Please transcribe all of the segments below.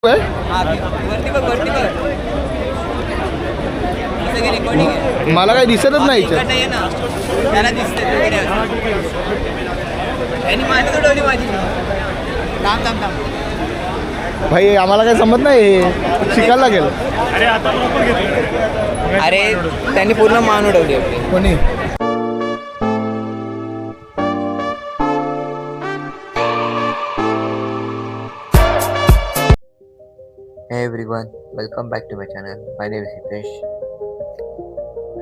काय वरती बघ वरती बघ असं की रेकॉर्डिंग आहे. मला काही दिसतच नाही इथे. इकडनं ये ना त्याला दिसतंय त्यांनी माझी सोडवली माझी. थांब थांब थांब. भाई आम्हाला काही समजत नाही, शिकायला लागेल. अरे त्यांनी पूर्ण मान उडवली आपली. कोणी Hey everyone, welcome back to my channel. My name is Hitesh.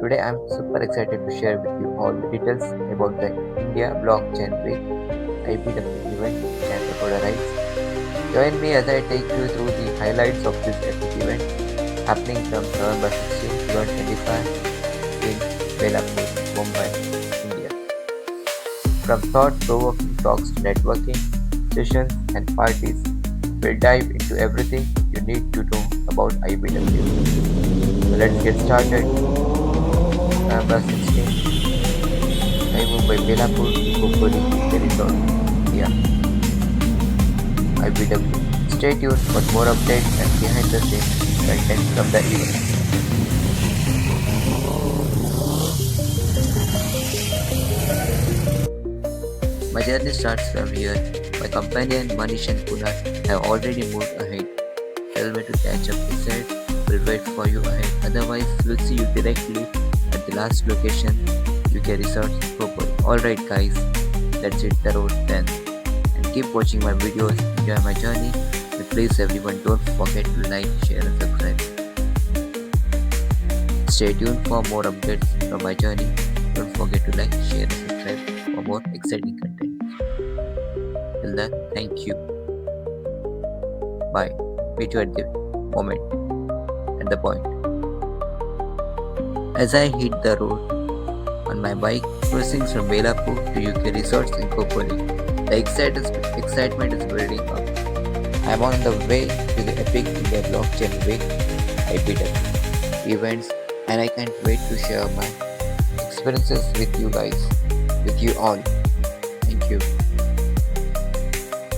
Today I'm super excited to share with you all the details about the India Blockchain Week IBW event and the rights. Join me as I take you through the highlights of this epic event happening from November 16 to 25 in Belapur, Mumbai, India. From thought-provoking talks to networking sessions and parties, we'll dive into everything you need to know about IBW. So let's get started. November 16, Mumbai, Belapur, Khopoli, Resort, India. IBW. Stay tuned for more updates and behind the scenes content from the event. My journey starts from here. My companion Manish and Kunal have already moved ahead. Tell me to catch up, he said. We'll wait for you ahead. Otherwise, we'll see you directly at the last location, UK Resorts, Khopoli. Alright guys, let's hit the road then. And keep watching my videos, enjoy my journey. And please everyone, don't forget to like, share and subscribe. Stay tuned for more updates from my journey. Don't forget to like, share and subscribe for more exciting content. Till then, thank you. Bye. Meet you at the moment, at the point. As I hit the road on my bike, cruising from Belapur to UK Resorts in Khopoli, the excitement is building up. I am on the way to the epic India Blockchain Week IBW events, and I can't wait to share my experiences with you guys, with you all. Thank you.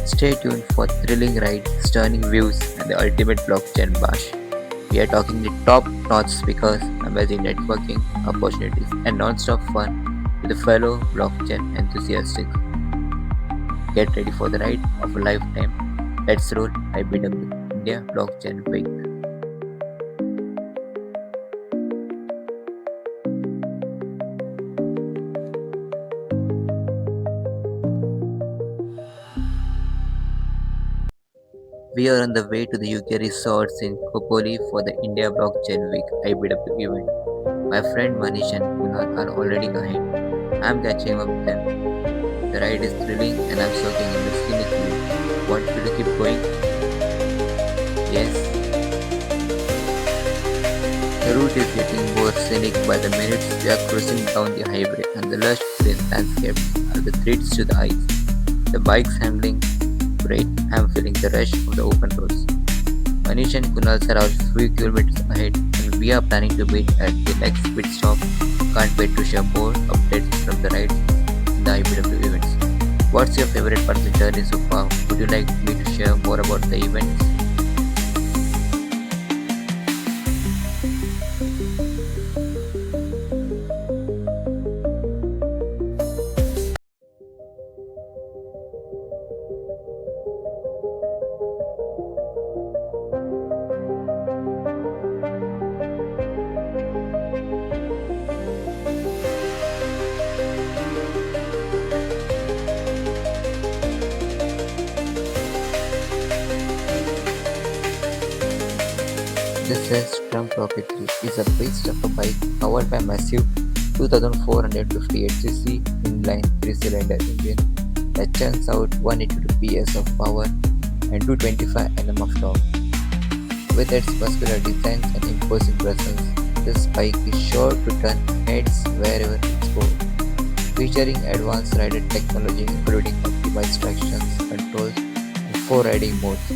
Stay tuned for thrilling rides, stunning views, and the ultimate blockchain bash. We are talking the top-notch speakers, amazing networking opportunities, and non-stop fun with the fellow blockchain enthusiasts. Get ready for the ride of a lifetime. Let's roll IBW India Blockchain Week. We are on the way to the UK Resorts in Khopoli for the India Blockchain Week IBW event. My friend Manish and Kunal are already ahead. I'm catching up with them. The ride is thrilling and I'm soaking in the scenic view. Want you to keep going? Yes. The route is getting more scenic by the minutes. We are cruising down the highway and the lush green landscapes are the treats to the eyes. The bike's handling great. I'm feeling the rush of the open roads. Manish and Kunal are a few kilometers ahead and we are planning to meet at the next pit stop. Can't wait to share more updates from the rides and the IBW events. What's your favorite part of the journey so far? Would you like me to share more about the events? This is Trump Rocket 3 is a beast of a bike powered by massive 2458cc inline 3-cylinder engine that churns out 182 PS of power and 225 Nm of torque. With its muscular designs and imposing presence, this bike is sure to turn heads wherever it goes. Featuring advanced rider technology including optimized traction controls and 4 riding modes: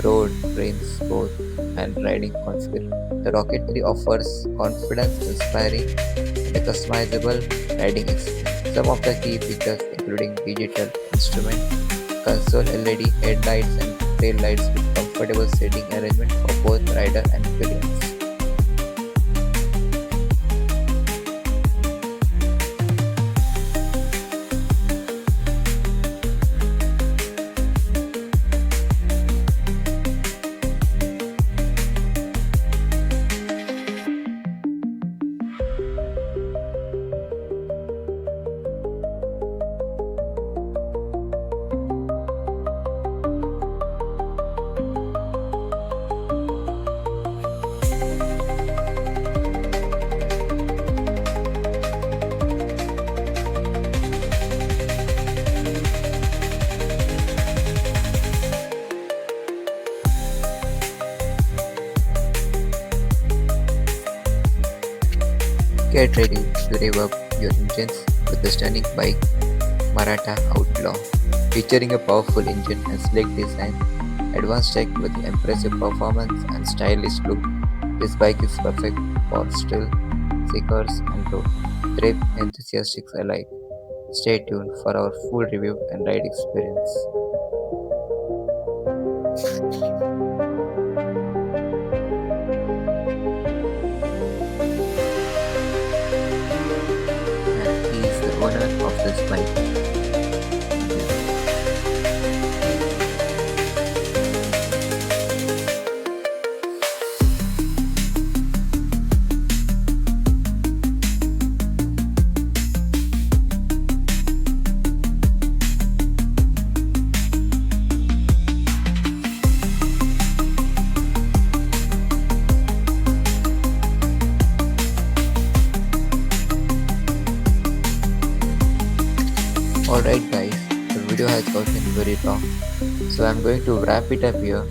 road, rain, sport, and riding configure. The Rocket 3 offers confidence-inspiring and a customizable riding experience. Some of the key features including digital instrument, console LED headlights and tail lights with comfortable seating arrangement for both rider and pillions. Get ready to rev up your engines with the stunning bike Maratha Outlaw. Featuring a powerful engine and sleek design, advanced tech with impressive performance and stylish look, this bike is perfect for thrill seekers and road trip enthusiasts alike. Stay tuned for our full review and ride experience. And he is the owner of this bike. Alright guys, the video has gotten very long, so I'm going to wrap it up here.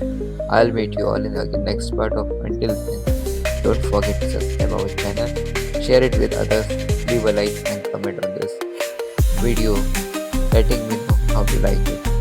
I'll meet you all in the next part of until then. Don't forget to subscribe our channel, share it with others, leave a like and comment on this video letting me know how you like it.